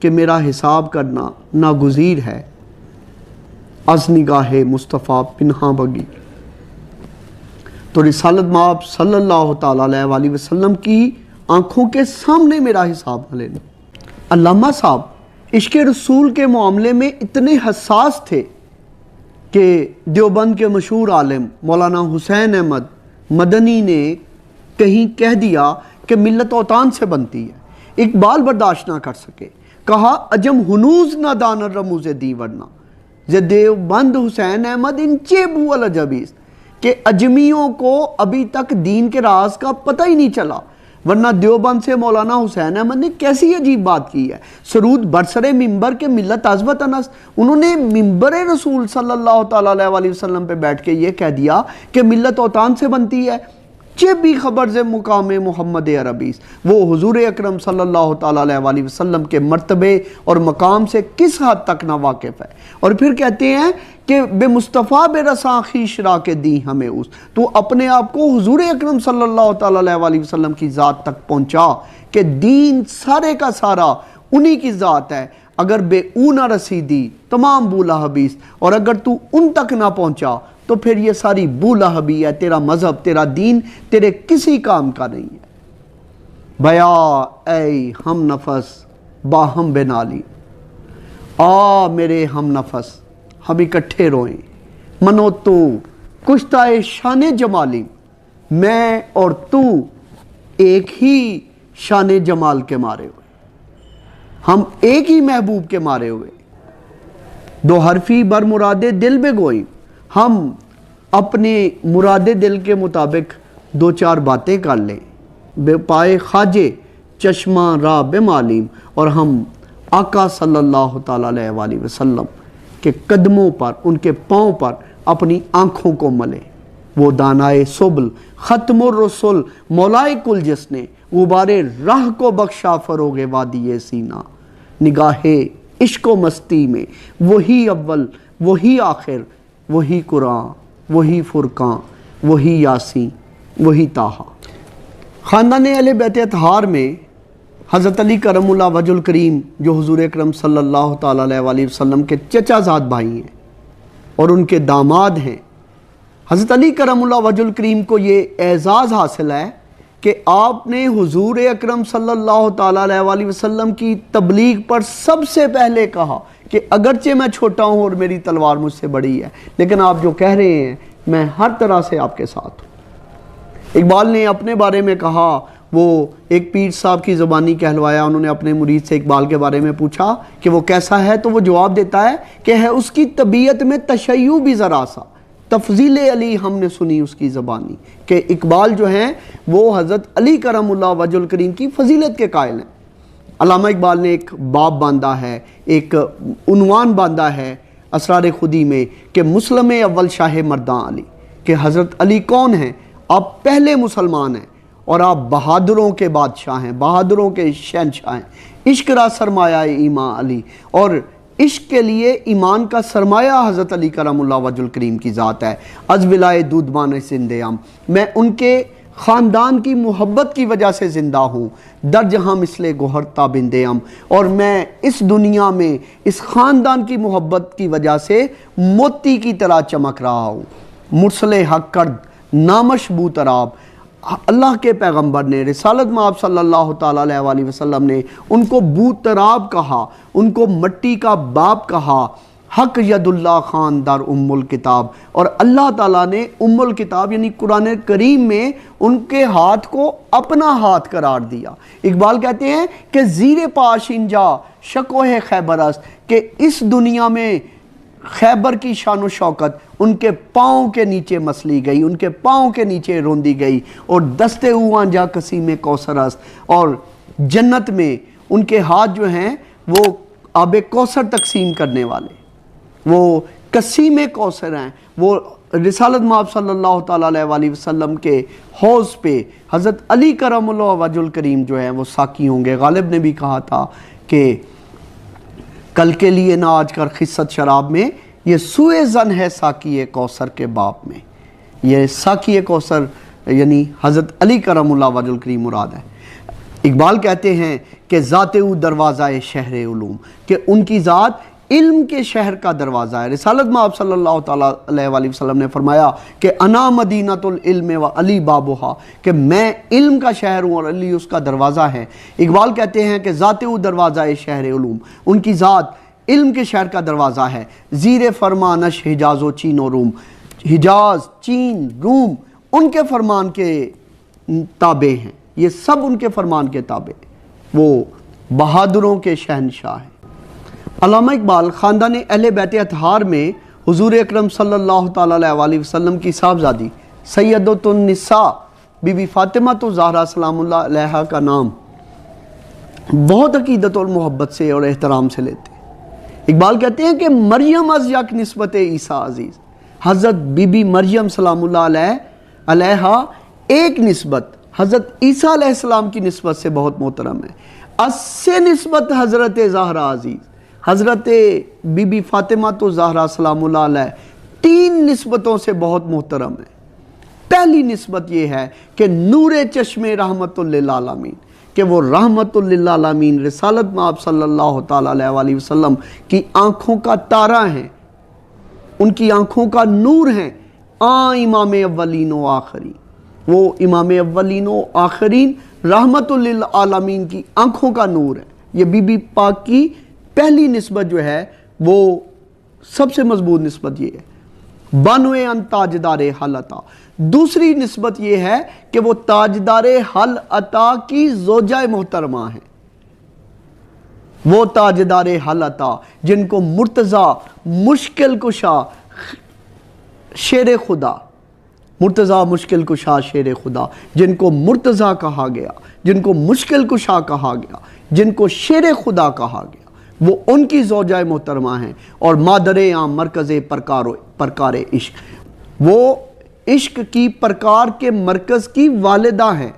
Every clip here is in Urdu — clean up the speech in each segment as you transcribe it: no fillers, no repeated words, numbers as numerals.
کہ میرا حساب کرنا ناگزیر ہے، از نگاہ مصطفیٰ پنہاں بگی۔ تو رسالت مآب صلی اللہ تعالیٰ علیہ وآلہ وسلم کی آنکھوں کے سامنے میرا حساب نہ لینا۔ علامہ صاحب عشق رسول کے معاملے میں اتنے حساس تھے کہ دیوبند کے مشہور عالم مولانا حسین احمد مدنی نے کہیں کہہ دیا کہ ملت اوطان سے بنتی ہے، اقبال برداشت نہ کر سکے، کہا عجم ہنوز نہ دانر رموز دی ورنہ ز دیوبند حسین احمد انچے بو الجبیز، کہ اجمیوں کو ابھی تک دین کے راز کا پتہ ہی نہیں چلا، ورنہ دیوبند سے مولانا حسین احمد نے کیسی عجیب بات کی ہے۔ سرود برسر ممبر کے ملت عظمت انس، انہوں نے ممبر رسول صلی اللہ تعالیٰ علیہ وآلہ وسلم پہ بیٹھ کے یہ کہہ دیا کہ ملت اوطان سے بنتی ہے۔ جب بھی خبر سے مقام محمد عربیز، وہ حضور اکرم صلی اللہ تعالیٰ علیہ وآلہ وسلم کے مرتبے اور مقام سے کس حد تک نہ واقف ہے۔ اور پھر کہتے ہیں کہ بے مصطفیٰ بے رساں خویش را کے دی ہمیں اس، تو اپنے آپ کو حضور اکرم صلی اللہ تعالیٰ علیہ وآلہ وسلم کی ذات تک پہنچا کہ دین سارے کا سارا انہی کی ذات ہے۔ اگر بے او نہ رسیدی تمام بولا حبیث، اور اگر تو ان تک نہ پہنچا تو پھر یہ ساری بولا حبی ہے، تیرا مذہب تیرا دین تیرے کسی کام کا نہیں ہے۔ بیا اے ہم نفس باہم بنالی، آ میرے ہم نفس ہم اکٹھے روئیں، منو تو کشتہ شان جمالی، میں اور تو ایک ہی شان جمال کے مارے ہوئے، ہم ایک ہی محبوب کے مارے ہوئے، دو حرفی بر مراد دل بے گوئی، ہم اپنے مراد دل کے مطابق دو چار باتیں کر لیں، بے پائے خواجے چشمہ راہ بے معلیم، اور ہم آقا صلی اللہ تعالیٰ علیہ وآلہ وسلم کے قدموں پر، ان کے پاؤں پر اپنی آنکھوں کو ملیں۔ وہ دانائے سبل ختم الرسل مولائے کل جس نے غبار راہ کو بخشا فروغ وادی سینہ، نگاہ عشق و مستی میں وہی اول وہی آخر وہی قرآن وہی فرقان وہی یاسین وہی طٰہٰ۔ خاندان اہل بیت اطہار میں حضرت علی کرم اللہ وجہ الکریم جو حضور اکرم صلی اللہ تعالیٰ علیہ وآلہ وسلم کے چچا زاد بھائی ہیں اور ان کے داماد ہیں، حضرت علی کرم اللہ وجہ الکریم کو یہ اعزاز حاصل ہے کہ آپ نے حضور اکرم صلی اللہ تعالیٰ علیہ وآلہ وسلم کی تبلیغ پر سب سے پہلے کہا کہ اگرچہ میں چھوٹا ہوں اور میری تلوار مجھ سے بڑی ہے، لیکن آپ جو کہہ رہے ہیں میں ہر طرح سے آپ کے ساتھ ہوں۔ اقبال نے اپنے بارے میں کہا، وہ ایک پیر صاحب کی زبانی کہلوایا، انہوں نے اپنے مرید سے اقبال کے بارے میں پوچھا کہ وہ کیسا ہے، تو وہ جواب دیتا ہے کہ ہے اس کی طبیعت میں تشیع بھی ذرا سا، تفضیل علی ہم نے سنی اس کی زبانی، کہ اقبال جو ہیں وہ حضرت علی کرم اللہ وجہ الکریم کی فضیلت کے قائل ہیں۔ علامہ اقبال نے ایک باب باندھا ہے، ایک عنوان باندھا ہے اسرار خودی میں کہ مسلم اول شاہ مرداں علی، کہ حضرت علی کون ہیں؟ آپ پہلے مسلمان ہیں اور آپ بہادروں کے بادشاہ ہیں، بہادروں کے شہنشاہ ہیں۔ عشق را سرمایہ ایمان علی، اور عشق کے لیے ایمان کا سرمایہ حضرت علی کرم اللہ وجہ الکریم کی ذات ہے۔ از ولائے دودمان زندے ہم، میں ان کے خاندان کی محبت کی وجہ سے زندہ ہوں، در جہاں مثل گوہر تابندے ہم، اور میں اس دنیا میں اس خاندان کی محبت کی وجہ سے موتی کی طرح چمک رہا ہوں۔ مرسل حق کرد نامش بوتراب، اللہ کے پیغمبر نے، رسالت مآب صلی اللہ تعالیٰ علیہ وآلہ وسلم نے ان کو بوتراب کہا، ان کو مٹی کا باپ کہا۔ حق ید اللہ خان در ام الکتاب، اور اللہ تعالیٰ نے ام الکتاب یعنی قرآن کریم میں ان کے ہاتھ کو اپنا ہاتھ قرار دیا۔ اقبال کہتے ہیں کہ زیر پاش انجا شکوہ خیبر است، کہ اس دنیا میں خیبر کی شان و شوکت ان کے پاؤں کے نیچے مسلی گئی، ان کے پاؤں کے نیچے روندی گئی، اور دستے اوان جا قسیم کوثر است، اور جنت میں ان کے ہاتھ جو ہیں وہ آب کوثر تقسیم کرنے والے، وہ قسیم کوثر ہیں، وہ رسالت مآب صلی اللہ تعالیٰ علیہ وآلہ وسلم کے حوض پہ حضرت علی کرم اللہ وجہ الکریم جو ہیں وہ ساقی ہوں گے۔ غالب نے بھی کہا تھا کہ کل کے لیے نہ آج کر خصت شراب میں، یہ سوئے زن ہے ساقی کوثر کے باپ میں، یہ ساقی کوثر یعنی حضرت علی کرم اللہ وجہ الکریم مراد ہے۔ اقبال کہتے ہیں کہ ذات او دروازہ شہر علوم، کہ ان کی ذات علم کے شہر کا دروازہ ہے۔ رسالت میں آپ صلی اللہ تعالیٰ علیہ وآلہ وسلم نے فرمایا کہ انا مدینۃ العلم و علی بابہا، کہ میں علم کا شہر ہوں اور علی اس کا دروازہ ہے۔ اقبال کہتے ہیں کہ ذات او دروازہ شہر علوم، ان کی ذات علم کے شہر کا دروازہ ہے۔ زیر فرمانش حجاز و چین و روم، حجاز، چین، روم ان کے فرمان کے تابع ہیں، یہ سب ان کے فرمان کے تابع ہیں، وہ بہادروں کے شہنشاہ ہیں۔ علامہ اقبال خاندان اہل بیت اطہار میں حضور اکرم صلی اللہ تعالیٰ علیہ وآلہ وسلم کی صاحبزادی سیدۃ النساء بی بی فاطمہ الزہرا سلام اللہ علیہا کا نام بہت عقیدت اور محبت سے اور احترام سے لیتے ہیں۔ اقبال کہتے ہیں کہ مریم از یک نسبت عیسیٰ عزیز، حضرت بی بی مریم سلام اللہ علیہا ایک نسبت حضرت عیسیٰ علیہ السلام کی نسبت سے بہت محترم ہے۔ اس سے نسبت حضرت زہرا عزیز، حضرت بی بی فاطمہ الزہرا سلام اللہ علیہ تین نسبتوں سے بہت محترم ہے۔ پہلی نسبت یہ ہے کہ نور چشم رحمت للعالمین، کہ وہ رحمت للعالمین رسالت میں آپ صلی اللہ تعالیٰ علیہ وآلہ وسلم کی آنکھوں کا تارہ ہیں، ان کی آنکھوں کا نور ہیں، امام اولین و آخرین، وہ امام اولین و آخرین رحمت للعالمین کی آنکھوں کا نور ہے۔ یہ بی بی پاک کی پہلی نسبت جو ہے وہ سب سے مضبوط نسبت یہ ہے۔ بانوے ان تاجدار حل عطا، دوسری نسبت یہ ہے کہ وہ تاجدار حل عطا کی زوجہ محترمہ ہیں، وہ تاجدار حل عطا جن کو مرتضیٰ مشکل کشا شیر خدا، مرتضیٰ مشکل کشا شیر خدا، جن کو مرتضیٰ کہا گیا، جن کو مشکل کشا کہا گیا، جن کو شیر خدا کہا گیا، وہ ان کی زوجہ محترمہ ہیں۔ اور مادر عام مرکز پرکار عشق، وہ عشق کی پرکار کے مرکز کی والدہ ہیں،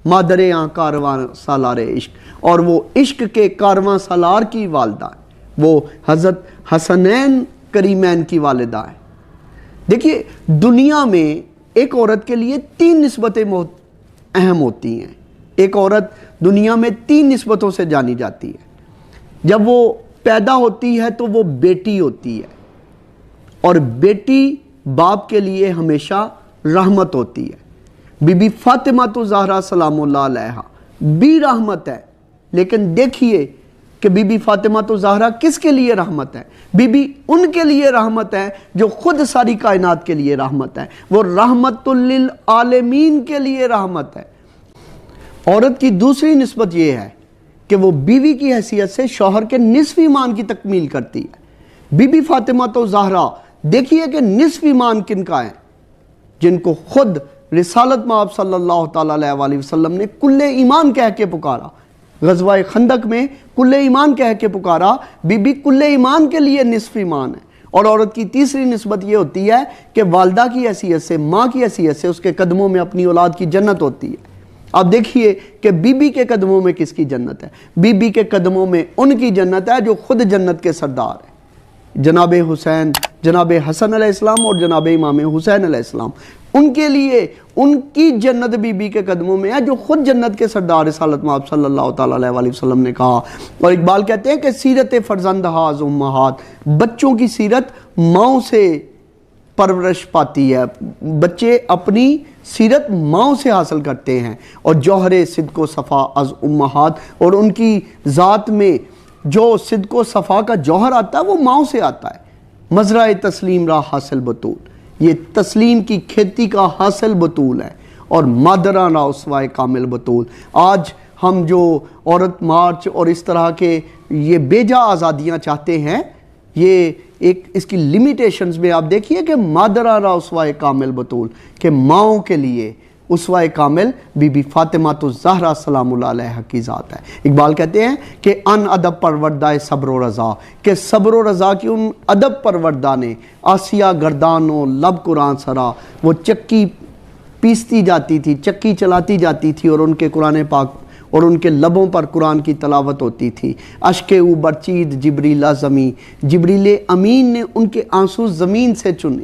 مادر عام کارواں سالار عشق، اور وہ عشق کے کارواں سالار کی والدہ ہیں، وہ حضرت حسنین کریمین کی والدہ ہیں۔ دیکھیے دنیا میں ایک عورت کے لیے تین نسبتیں اہم ہوتی ہیں، ایک عورت دنیا میں تین نسبتوں سے جانی جاتی ہے۔ جب وہ پیدا ہوتی ہے تو وہ بیٹی ہوتی ہے، اور بیٹی باپ کے لیے ہمیشہ رحمت ہوتی ہے۔ بی بی فاطمہ الزہرا سلام اللہ علیہا بھی رحمت ہے، لیکن دیکھیے کہ بی بی فاطمہ الزہرا کس کے لیے رحمت ہے؟ بی بی ان کے لیے رحمت ہے جو خود ساری کائنات کے لیے رحمت ہے، وہ رحمت للعالمین کے لیے رحمت ہے۔ عورت کی دوسری نسبت یہ ہے کہ وہ بیوی کی حیثیت سے شوہر کے نصف ایمان کی تکمیل کرتی ہے۔ بی بی فاطمہ الزہرا دیکھیے کہ نصف ایمان کن کا ہے؟ جن کو خود رسالت میں آپ صلی اللہ تعالیٰ علیہ وآلہ وسلم نے کل ایمان کہہ کے پکارا، غزوہ خندق میں کل ایمان کہہ کے پکارا، بی بی کل ایمان کے لیے نصف ایمان ہے۔ اور عورت کی تیسری نسبت یہ ہوتی ہے کہ والدہ کی حیثیت سے، ماں کی حیثیت سے اس کے قدموں میں اپنی اولاد کی جنت ہوتی ہے۔ آپ دیکھیے کہ بی بی کے قدموں میں کس کی جنت ہے؟ بی بی کے قدموں میں ان کی جنت ہے جو خود جنت کے سردار ہیں، جناب حسین، جناب حسن علیہ السلام اور جناب امام حسین علیہ السلام، ان کے لیے ان کی جنت بی بی کے قدموں میں ہے جو خود جنت کے سردار رسالت میں آپ صلی اللہ تعالیٰ علیہ وآلہ وسلم نے کہا۔ اور اقبال کہتے ہیں کہ سیرت فرزندہاز امہات، بچوں کی سیرت ماؤں سے پرورش پاتی ہے، بچے اپنی سیرت ماؤں سے حاصل کرتے ہیں۔ اور جوہر صدق و صفا از امہات، اور ان کی ذات میں جو صدق و صفا کا جوہر آتا ہے وہ ماؤں سے آتا ہے۔ مزرعہ تسلیم را حاصل بطول، یہ تسلیم کی کھیتی کا حاصل بطول ہے، اور مادران را اسوائے کامل بطول۔ آج ہم جو عورت مارچ اور اس طرح کے یہ بیجا آزادیاں چاہتے ہیں، یہ ایک اس کی لیمیٹیشنز میں آپ دیکھیے کہ مادران را اسوائے کامل بطول، کہ ماؤں کے لیے اسوہ کامل بی بی فاطمہ الزہرا سلام اللہ علیہ کی ذات ہے۔ اقبال کہتے ہیں کہ ان ادب پروردہ صبر و رضا، کہ صبر و رضا کی ان ادب پروردہ نے آسیہ گردان و لب قرآن سرا، وہ چکی پیستی جاتی تھی، چکی چلاتی جاتی تھی، اور ان کے قرآن پاک اور ان کے لبوں پر قرآن کی تلاوت ہوتی تھی۔ اشک او برچید جبریل زمین، جبریل امین نے ان کے آنسو زمین سے چنے،